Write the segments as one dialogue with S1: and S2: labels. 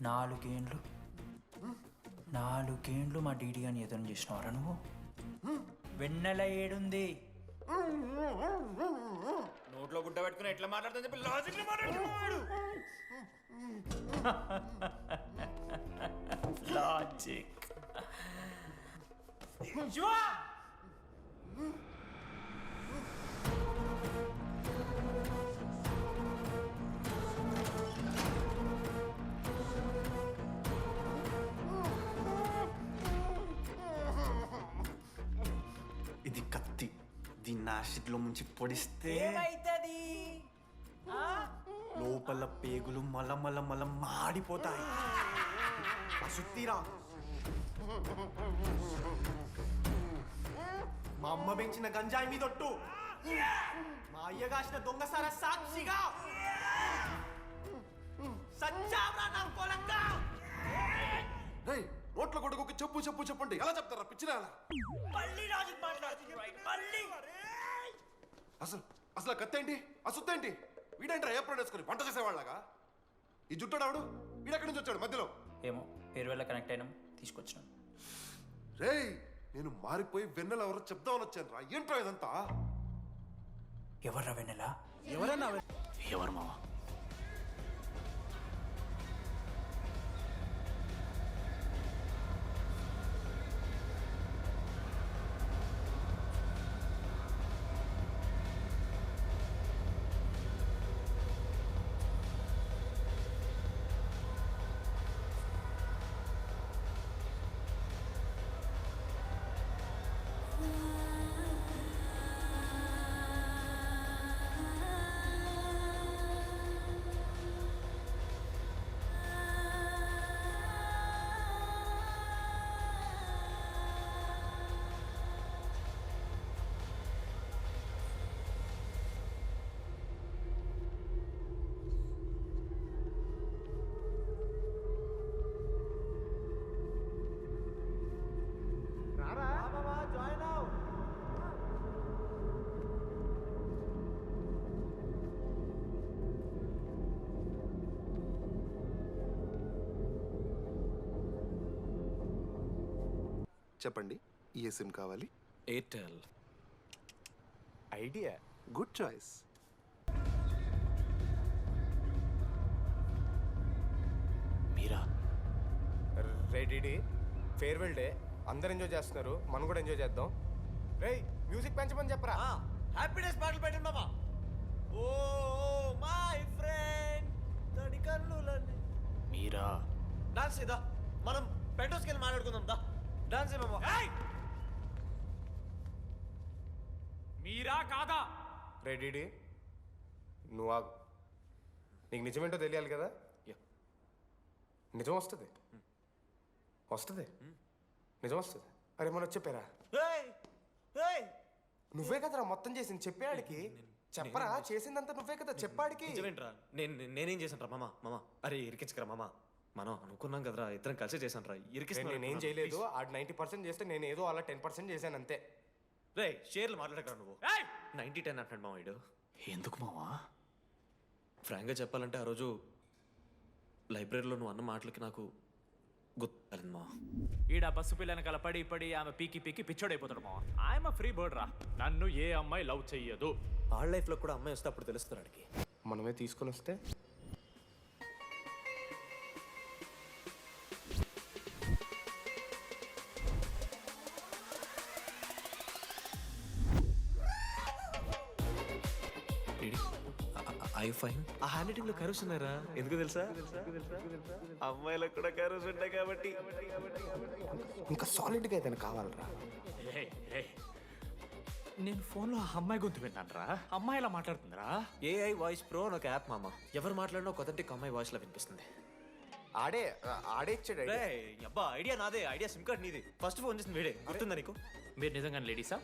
S1: నాలుగేండ్లు మా డీడీ అని ఎదురు చేసినవరా నువ్వు? వెన్నెల ఏడుంది?
S2: నోట్లో గుడ్డ పెట్టుకుని ఎట్లా మాట్లాడుతుంది చెప్పి లాజిక్ మాట్లాడుతున్నాడు.
S1: లాజిక్.
S3: ఇది కత్తి, దీన్ని యాసిడ్లో ముంచి పొడిస్తే
S1: ఏమైతది?
S3: లోపల పేగులు మల మాడిపోతాయి. సుత్తిరా, మా అమ్మ పెంచిన గంజాయి మీదొట్టు, మా అయ్య కాసిన దొంగసార సాక్షిగా సచ్చావరా నా కొలంగా.
S4: రేయ్, నోట్ల కొడుకు చెప్పు చెప్పు చెప్పండి ఎలా చెప్తారా పిచ్చిరా? అసలు అసలు కత్తి ఏంటి, ఆ సుత్తి ఏంటి? వీడేంట్రా ఏప్రిల్ వేసుకుని వంట చేసేవాళ్ళగా? ఈ జుట్టాడు వీడెక్కడి నుంచి వచ్చాడు మధ్యలో?
S1: ఏమో పేరు వల్ల కనెక్ట్ అయినాం, తీసుకొచ్చినాం.
S4: రేయ్, నేను మారిపోయి వెన్నెల ఎవరో చెప్దామని వచ్చాను రా. ఏంట్రా ఇదంతా?
S1: ఎవర్రా వెన్నెల?
S3: ఎవరు మావా?
S4: చెప్పండి, ఏ సిమ్ కావాలి?
S2: ఎయిర్టెల్.
S4: Idea, good choice.
S3: మీరా?
S5: రెడీ, ఫేర్వెల్ డే, అందరు ఎంజాయ్ చేస్తున్నారు, మనం కూడా ఎంజాయ్ చేద్దాం. రేయ్, మ్యూజిక్ పెంచమని చెప్పరా.
S2: హ్యాపీనెస్ పాటలు పెట్టండి మామా. ఓ మై ఫ్రెండ్ తడి కన్నులని.
S3: మీరా?
S2: డాన్స్ ఇదా, మనం పెట్రోస్కి వెళ్ళి మాట్లాడుకుందాం దా. డాన్స్ మామా.
S6: మీరా కాదా?
S5: రెడీ, నువ్వు ఆగు. నీకు నిజమేంటో తెలియాలి కదా? నిజం వస్తుంది, నిజం వస్తుంది. అరే మనం చెప్పారా? నువ్వే కదరా మొత్తం చేసింది, చెప్పాడికి చెప్పరా. చేసిందంతా నువ్వే కదా, చెప్పాడికి.
S2: నిజమేంట్రా? నేనేం చేశాను రా మామా. అరే ఇరికించకరా మామా, మనం అనుకున్నాం కదరా, ఇద్దరం కలిసి చేశాను రా.
S5: నేనేం చేయలేదు, ఆడు 90% చేస్తే నేను ఏదో అలా 10% చేశాను అంతే.
S2: రే షేర్లు మాట్లాడకరా నువ్వు. 90-10 అంటాడు మామ వీడు.
S3: ఎందుకు మావా?
S2: ఫ్రాంక్గా చెప్పాలంటే ఆ రోజు లైబ్రరీలో నువ్వు అన్న మాటలకి నాకు గుర్తులేదు మా.
S6: ఈడ బస్సు పిల్లని కలపడి పడి ఆమె పీకి పిచ్చోడైపోతాడు మావా. ఆయమ ఫ్రీ బర్డ్ రా, నన్ను ఏ అమ్మాయి లవ్ చెయ్యదు.
S2: వాళ్ళ లైఫ్లో కూడా అమ్మాయి వస్తే అప్పుడు తెలుస్తుంది వాడికి.
S5: మనమే తీసుకొని వస్తే
S2: ఆ హ్యాండ్ రైటింగ్ లో కరోస్ ఉన్నారా? ఎందుకు తెలుసా? అమ్మాయిలకు కూడా కరోస్ ఉంటాయి కాబట్టి.
S5: ఇంకా సాలిడ్గా అయితే కావాలరా.
S6: నేను ఫోన్లో ఆ అమ్మాయి గొంతు విన్నాను రా. అమ్మాయి ఇలా మాట్లాడుతుందిరా.
S2: AI వాయిస్ ప్రో అని ఒక యాప్ మామ. ఎవరు మాట్లాడినా ఒక అథెంటిక్ అమ్మాయి వాయిస్ లో వినిపిస్తుంది.
S5: ఆడే ఇచ్చాడు.
S2: అబ్బా ఐడియా నాదే, ఐడియా సిమ్ కార్డ్ నీది. ఫస్ట్ ఫోన్ చేసింది వీడే, గుర్తుందా నీకు?
S6: మీరు నిజంగా లేడీసా?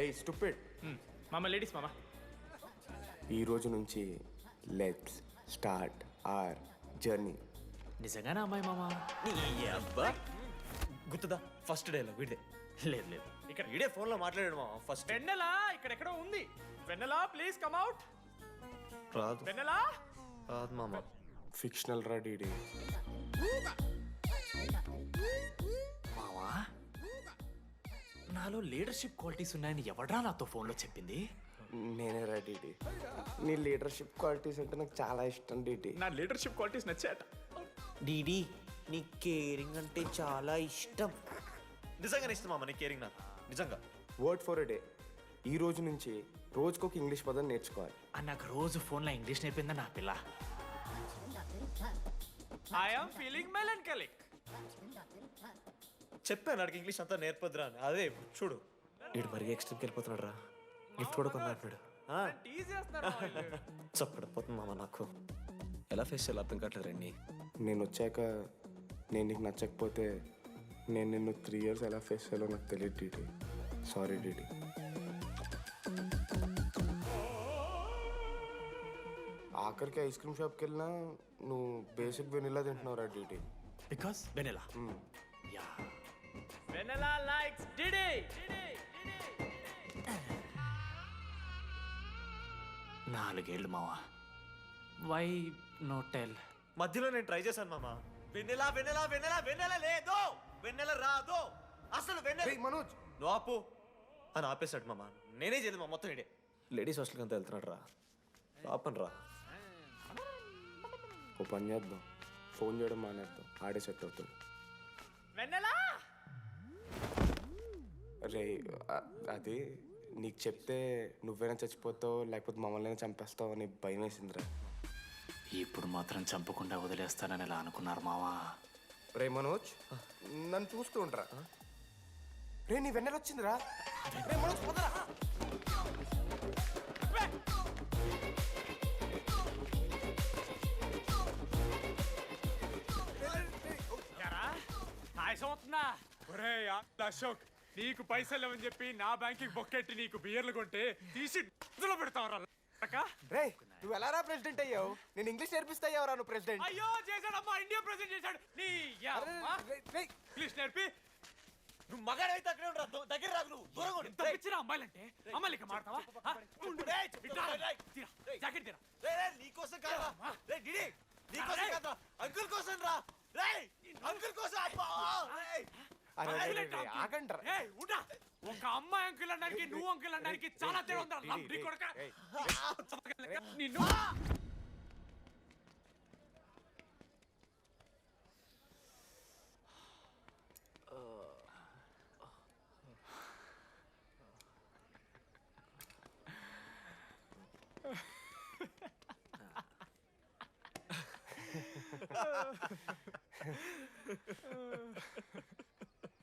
S5: ఏయ్ స్టూపిడ్.
S6: మామ లేడీస్ మామ.
S5: ఈ రోజు నుంచి లెట్స్ స్టార్ట్ అవర్ జర్నీ.
S6: నిజంగానే అమ్మాయి మామ?
S2: అబ్బా గుర్తుదా ఫస్ట్ డేలో వీడిదే.
S6: లేదు
S2: ఇక్కడ వీడే ఫోన్ లో మాట్లాడాడు మామ. ఫస్ట్
S6: వెన్నెలా ఇక్కడెక్కడో ఉంది. వెన్నెలా ప్లీజ్ కమ్ అవుట్.
S2: రాదు
S6: వెన్నెలా
S2: రాదు మామ.
S5: ఫిక్షనల్ రా డీడీ.
S6: మావా నాలో లీడర్షిప్ క్వాలిటీస్ ఉన్నాయని ఎవడ్రా నాతో ఫోన్లో చెప్పింది?
S5: నేనే రా డీడీ. నీ లీడర్షిప్ క్వాలిటీస్ అంటే నాకు చాలా ఇష్టం డీడీ.
S6: నా లీడర్షిప్ క్వాలిటీస్ నచ్చాట.
S2: డీడీ నీ కేరింగ్ అంటే చాలా ఇష్టం. నిజంగానే ఇష్టం మామ నీ కేరింగ్ నాకు నిజంగా.
S5: Word for a day. ఈ రోజు నుంచి రోజుకొక ఇంగ్లీష్ పదం నేర్చుకోవాలి.
S6: నాకు రోజు ఫోన్లో ఇంగ్లీష్ నేర్పిందా నా పిల్ల. I'm feeling melancholic.
S2: చెప్పాను నాకు ఇంగ్లీష్ అంతా నేర్పొద్దురా అని. అదే చూడు వీడు మరీ ఎక్స్ట్రీమ్కి వెళ్ళిపోతున్నాడు రా. గిఫ్ట్ కూడా కొన్నాడు. చప్పడిపోతుంది మామ నాకు. ఎలా ఫేస్ చేయాలి అర్థం కావట్లేదు రండి.
S5: నేను వచ్చాక నేను నీకు నచ్చకపోతే నేను నిన్ను 3 years ఎలా ఫేస్ చేయాలో నాకు తెలియదు డీడీ. Sorry DD. ఆఖరికి ఐస్ క్రీమ్ షాప్కి వెళ్ళినా నువ్వు బేసిక్ వెనిలా తింటున్నావురా DD.
S6: Because Vennela. Yeah Vennela likes DD. నాలుగేళ్ళు మావా. Why no tell?
S2: మధ్యలో నేను ట్రై చేశాను మామ. వెన్నెల వెన్నెల వెన్నెల వెన్నెల లేదు, వెన్నెల రాదు అసలు. వెన్నెల
S5: మనోజ్
S2: నువ్వు ఆపు అని ఆపేశాడు మామ. నేనే చేయలేదు మా మొత్తం ఇడే. లేడీస్ హాస్టల్కి అంతా వెళ్తున్నాడు రా. ఆపను రా.
S5: ఓ పని చేద్దాం, ఫోన్ చేయడం మానేద్దాం. ఆడే సెట్ అవుతాడు.
S6: వెన్నెలా
S5: రే అది నీకు చెప్తే నువ్వైనా చచ్చిపోతావు లేకపోతే మమ్మల్ని చంపేస్తావు అని భయం వేసిందిరా.
S6: ఇప్పుడు మాత్రం చంపకుండా వదిలేస్తానని ఎలా అనుకున్నారు మావా?
S5: రే మనోజ్ నన్ను చూస్తూ ఉంటారా? రే నీ వెన్నెల వచ్చిందిరా. రే మనోజ్ పోదరా.
S6: అవుతుందా? ఒరే అశోక్, నీకు పైసలు అని చెప్పి నా బ్యాంకింగ్ బొక్కెట్టి నీకు బియర్లు కొంటే తీసి పెడతావరా?
S5: రే నువ్వు ఎలా రా ప్రెసిడెంట్ అయ్యావు? నేను ఇంగ్లీష్ నేర్పిస్తా అయ్యావురా నువ్వు ప్రెసిడెంట్.
S6: అయ్యో చేశాడమ్మా, ఇండియా ప్రెసిడెంట్ చేశాడు. నీ ఇంగ్లీష్ నేర్పి
S2: నువ్వు మగాడైతే అక్కడే ఉండరా, దగ్గర రాదు. నువ్వు దూరంగా ఉండు.
S6: ఎంత పిచ్చిరా అమ్మాయిలంటే. అమ్మాయిలకి మాడతావా? జాకెట్ తీరా.
S2: నీకోసం కాదా రే డిడి, నీకోసం కాదా, అంకుల్ కోసం రా. రేయ్ అంకుల్ కోసం.
S5: ఆగండ్రా.
S6: ఒక అమ్మాయి అంకుల్ అనడానికి నువ్వు అంకుల్ అనడానికి చాలా తేడా ఉందా? నిన్ను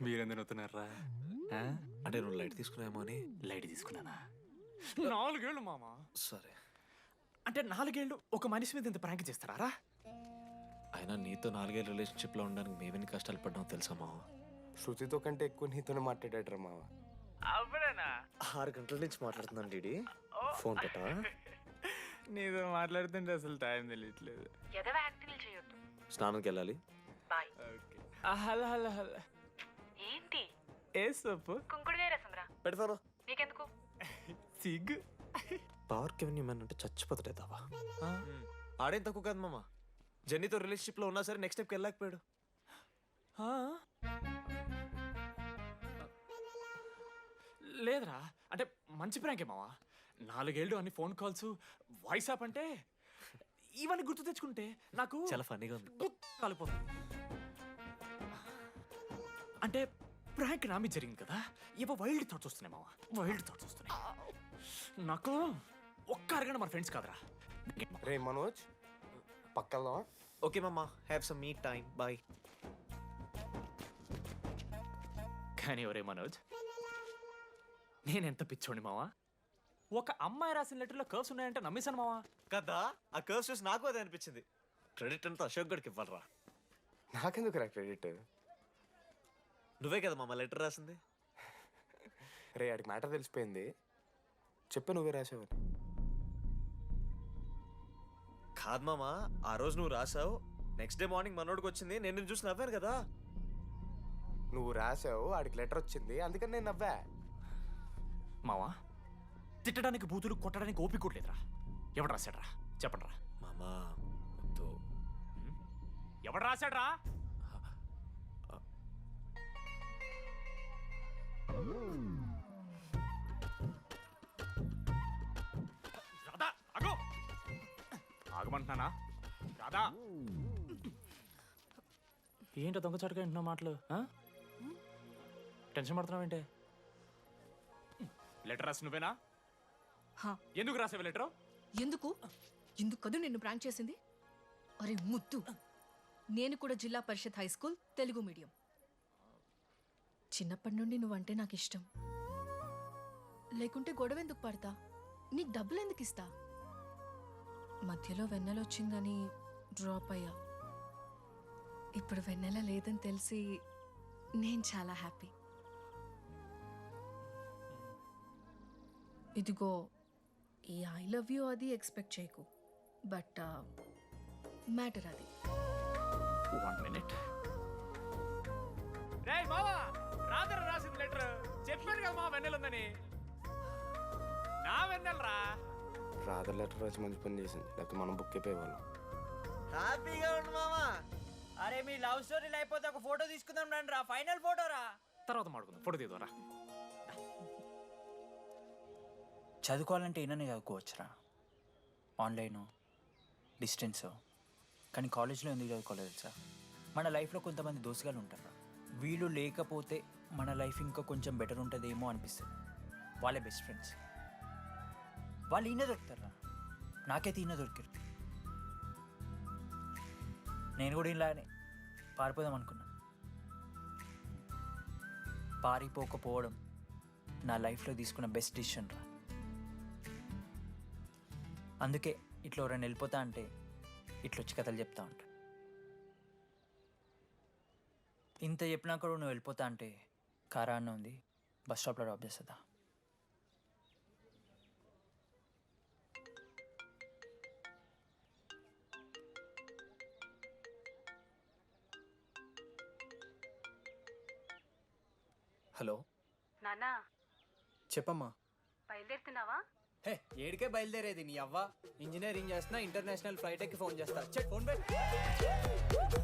S6: మీరెందుకు నవ్వుతున్నారా?
S2: అంటే నువ్వు లైట్ తీసుకున్నామో అని.
S6: లైట్ తీసుకున్నానా? 4 ఏళ్ళు మామా.
S2: సరే
S6: అంటే 4 ఏళ్ళు ఒక మనిషి మీద ఇంత ప్రాంక్ చేస్తారా?
S2: అయినా నీతో 4 ఏళ్ళ రిలేషన్షిప్లో ఉండడానికి మేమెన్ని కష్టాలు పడ్డామో తెలుసా మావ.
S5: శృతితో కంటే ఎక్కువ నీతోనే మాట్లాడాడరా మావ.
S6: అవునా?
S2: 6 గంటల నుంచి మాట్లాడుతున్నాను డీడీ. ఫోన్ పెట్టా.
S6: నీతో మాట్లాడుతుంటే అసలు టైం తెలియట్లేదు.
S2: స్నానంకి వెళ్ళాలి.
S6: Hello hello hello.
S7: ఏంటి?
S6: ఏ సోపు?
S7: కుంకుడుగాయ రసం రా.
S2: పెడతాను.
S7: నీకెందుకు?
S6: సిగ్గు.
S2: పవర్కి ఎవరిని ఇమ్మని అంటే చచ్చిపోతాడే దావా. ఆడేం తక్కువ కాదు మామ. జెన్నీతో రిలేషన్షిప్లో ఉన్నా సరే నెక్స్ట్ స్టెప్కి వెళ్ళలేకపోయాడు.
S6: లేదురా, అంటే మంచి ప్రాంకే మావా. 4 ఏళ్ళు అన్ని ఫోన్ కాల్స్, వాయిస్ యాప్ అంటే ఇవన్నీ గుర్తు తెచ్చుకుంటే నాకు
S2: చాలా ఫన్నీగా ఉంది.
S6: కాలిపోతుంది. అంటే ప్రాంక్ నా మీద జరిగింది కదా, ఏవో వైల్డ్ థాట్స్ వస్తున్నాయి మావా. వైల్డ్ థాట్స్ వస్తున్నాయి నాకు. ఒక్క అరగంట మన ఫ్రెండ్స్ కాదురా.
S5: రే మనోజ్ పక్కన.
S2: ఓకే మామ, have some me time. Bye.
S6: కానీ ఒరే మనోజ్, నేనెంత పిచ్చోండి మావా. ఒక అమ్మాయి రాసిన లెటర్లో కర్వ్స్ ఉన్నాయంటే నమ్మేశాను మావా.
S2: కదా ఆ కర్వ్స్ చూసి నాకు అదే అనిపించింది. క్రెడిట్ అంతా అశోక్ గడికి ఇవ్వాలరా.
S5: నాకెందుకు రా క్రెడిట్?
S2: నువ్వే కదా మామ లెటర్ రాసింది.
S5: రే ఆడికి మ్యాటర్ తెలిసిపోయింది. చెప్పు నువ్వే రాసావని.
S2: కాదు మామ, ఆ రోజు నువ్వు రాసావు. నెక్స్ట్ డే మార్నింగ్ మనోడికి వచ్చింది. నేను నిన్ను చూసి నవ్వాను కదా.
S5: నువ్వు రాసావు, ఆడికి లెటర్ వచ్చింది, అందుకని నేను నవ్వా.
S6: మావా, తిట్టడానికి బూతులు కొట్టడానికి ఓపిక కూడా లేదురా. ఎవడు రాశాడ్రా చెప్పండి రా.
S2: మామా వద్దు.
S6: ఎవడు రాశాడ్రా? రాధా అగో, ఆగమంటున్నానా? రాధా, ఏంటో దొంగచాటుగా వింటున్నావు మాటలు? టెన్షన్ పడుతున్నావు ఏంటే? లెటర్ రాసి నువ్వేనా?
S8: హా.
S6: ఎందుకు రాసావు లెటర్?
S8: ఎందుకు ఎందుకు కదూ నిన్ను ప్రాంక్ చేసింది? అరే ముద్దు, నేను కూడా జిల్లా పరిషత్ హై స్కూల్ తెలుగు మీడియం. చిన్నప్పటి నుండి నువ్వంటే నాకు ఇష్టం. లేకుంటే గొడవ ఎందుకు పడతా? నీకు డబ్బులు ఎందుకు ఇస్తా? మధ్యలో వెన్నెల వచ్చిందని డ్రాప్ అయ్యా. ఇప్పుడు వెన్నెల లేదని తెలిసి నేను చాలా హ్యాపీ. ఇదిగో ఈ ఐ లవ్ యూ అది ఎక్స్పెక్ట్ చేయకు, బట్ మ్యాటర్ అది.
S6: 1 minute. రేయ్ మావా, రాధర రాసింది లెటర్. చెప్పాను కదా మా వెన్నెలుందని. నా వెన్నెలరా.
S5: రాదర్ లెటర్ రాసి మంచి పని చేసింది, లేకపోతే మనం బుక్ అయిపోయేవాళ్ళం.
S1: హ్యాపీగా ఉండు మామా. అరే మీ లవ్ స్టోరీలు అయిపోతే ఒక ఫోటో తీసుకుందాం రండి రా, ఫైనల్ ఫోటో రా.
S6: తర్వాత మాడుకుందాం, ఫోటో తీద్దారా.
S1: చదువుకోవాలంటే ఈయననే చదువుకోవచ్చురా, ఆన్లైన్ డిస్టెన్స్. కానీ కాలేజ్లో ఎందుకు చదువుకోలేదు తెలుసా? మన లైఫ్లో కొంతమంది దోస్తుగాలు ఉంటారు, వీళ్ళు లేకపోతే మన లైఫ్ ఇంకా కొంచెం బెటర్ ఉంటుందేమో అనిపిస్తుంది. వాళ్ళే బెస్ట్ ఫ్రెండ్స్. వాళ్ళు ఈయన దొరుకుతారా, నాకైతే ఈయన దొరికారు. నేను కూడా ఇలానే పారిపోదాం అనుకున్నా. పారిపోకపోవడం నా లైఫ్లో తీసుకున్న బెస్ట్ డిసిషన్ రా. అందుకే ఇట్లా ఎవరైనా వెళ్ళిపోతా అంటే ఇట్లా వచ్చి కథలు చెప్తా ఉంటా. ఇంత చెప్పినా కూడా నువ్వు వెళ్ళిపోతా అంటే కారా అన్న ఉంది, బస్ స్టాప్లో డ్రాప్ చేస్తుందా?
S2: హలో
S7: నాన్నా,
S2: చెప్పమ్మా.
S7: బయలుదేరుతున్నావా?
S9: హే, ఏడికే బయలుదేరేది నీ అవ్వ. ఇంజనీరింగ్ చేస్తున్నా, ఇంటర్నేషనల్ ఫ్లైట్ ఎక్కి ఫోన్ చేస్తా. చెక్ ఫోన్ పెట్.